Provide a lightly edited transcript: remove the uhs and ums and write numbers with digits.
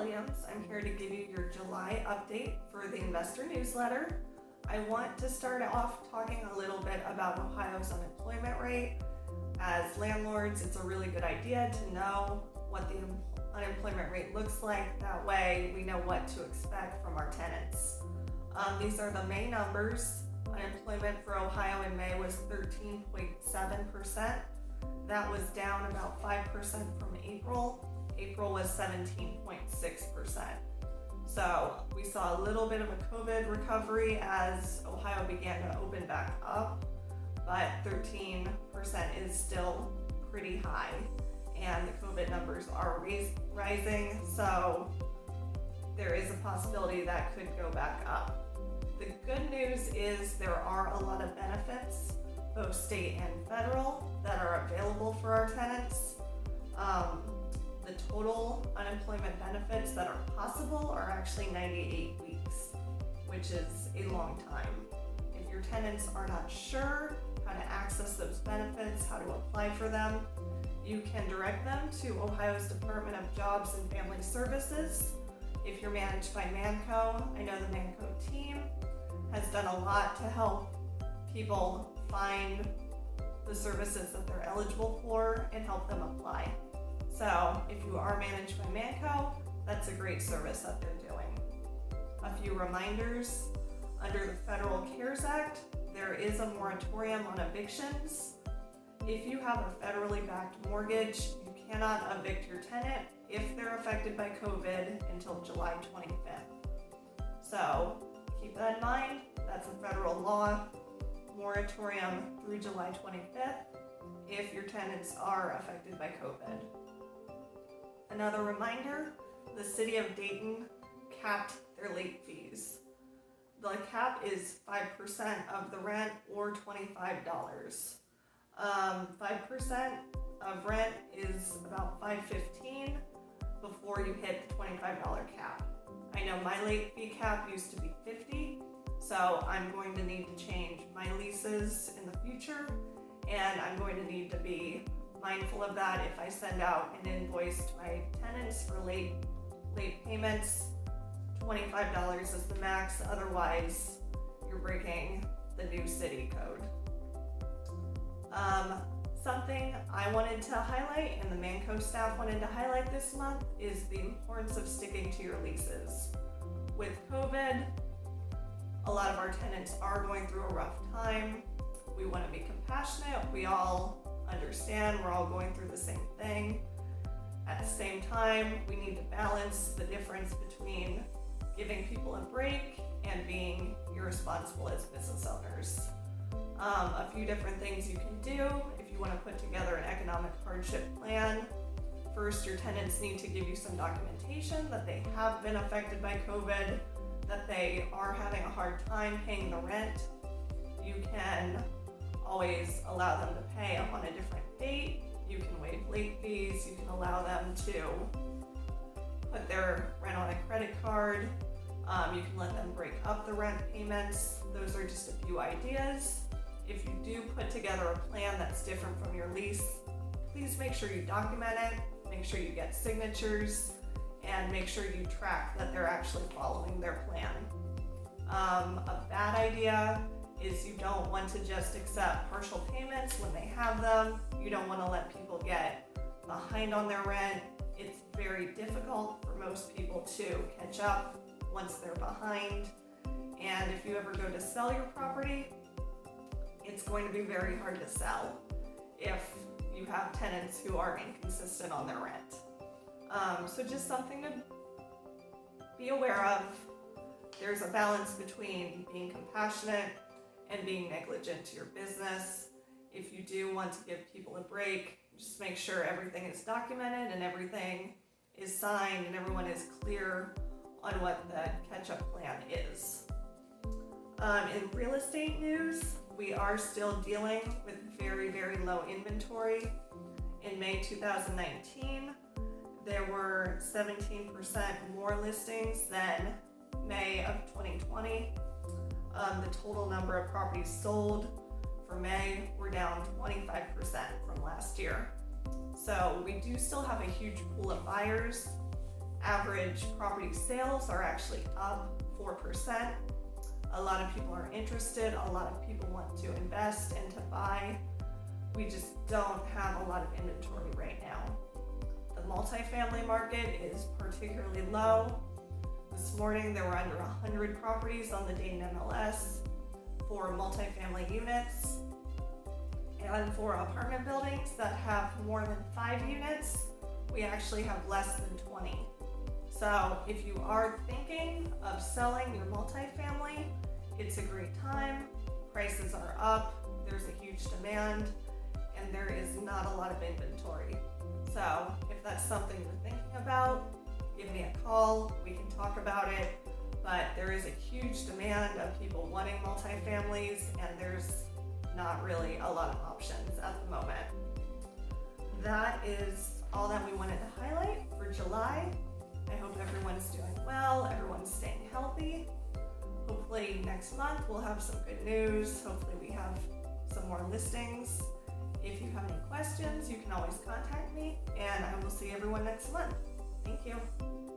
Williams. I'm here to give you your July update for the investor newsletter. I want to start off talking a little bit about Ohio's unemployment rate. As landlords, it's a really good idea to know what the unemployment rate looks like. That way we know what to expect from our tenants. These are the May numbers. Unemployment for Ohio in May was 13.7%. That was down about 5% from April. April was 17.6%. So we saw a little bit of a COVID recovery as Ohio began to open back up, but 13% is still pretty high, and the COVID numbers are rising, so there is a possibility that could go back up. The good news is there are a lot of benefits, both state and federal, that are available for our tenants. The total unemployment benefits that are possible are actually 98 weeks, which is a long time. If your tenants are not sure how to access those benefits, how to apply for them, you can direct them to Ohio's Department of Jobs and Family Services. If you're managed by Manco, I know the Manco team has done a lot to help people find the services that they're eligible for and help them apply. So if you are managed by Manco, that's a great service that they're doing. A few reminders: under the Federal CARES Act, there is a moratorium on evictions. If you have a federally backed mortgage, you cannot evict your tenant if they're affected by COVID until July 25th. So keep that in mind. That's a federal law. Moratorium through July 25th if your tenants are affected by COVID. Another reminder, the city of Dayton capped their late fees. The cap is 5% of the rent or $25. 5% of rent is about $5.15 before you hit the $25 cap. I know my late fee cap used to be $50, so I'm going to need to change my leases in the future, and I'm going to need to be mindful of that if I send out an invoice to my tenants for late payments. $25 is the max, otherwise you're breaking the new city code. Something I wanted to highlight and the Manco staff wanted to highlight this month is the importance of sticking to your leases. With COVID, a lot of our tenants are going through a rough time. We want to be compassionate. We all understand we're all going through the same thing. At the same time, we need to balance the difference between giving people a break and being irresponsible as business owners. A few different things you can do if you want to put together an economic hardship plan. First, your tenants need to give you some documentation that they have been affected by COVID, that they are having a hard time paying the rent. You can always allow them to pay up on a different date. You can waive late fees. You can allow them to put their rent on a credit card. You can let them break up the rent payments. Those are just a few ideas. If you do put together a plan that's different from your lease, please make sure you document it, make sure you get signatures, and make sure you track that they're actually following their plan. A bad idea is you don't want to just accept partial payments when they have them. You don't want to let people get behind on their rent. It's very difficult for most people to catch up once they're behind. And if you ever go to sell your property, it's going to be very hard to sell if you have tenants who are inconsistent on their rent. So just something to be aware of. There's a balance between being compassionate and being negligent to your business. If you do want to give people a break, just make sure everything is documented and everything is signed and everyone is clear on what the catch-up plan is. In real estate news, we are still dealing with very, very low inventory. In May 2019, there were 17% more listings than May of 2020. The total number of properties sold for May were down 25% from last year. So we do still have a huge pool of buyers. Average property sales are actually up 4%. A lot of people are interested. A lot of people want to invest and to buy. We just don't have a lot of inventory right now. The multifamily market is particularly low. This morning there were under 100 properties on the Dayton MLS for multifamily units. And for apartment buildings that have more than 5 units, we actually have less than 20. So if you are thinking of selling your multifamily, it's a great time. Prices are up, there's a huge demand, and there is not a lot of inventory. So if that's something you're thinking about, give me a call, we can talk about it. But there is a huge demand of people wanting multifamilies, and there's not really a lot of options at the moment. That is all that we wanted to highlight for July. I hope everyone's doing well, everyone's staying healthy. Hopefully next month we'll have some good news. Hopefully we have some more listings. If you have any questions, you can always contact me, and I will see everyone next month. Thank you.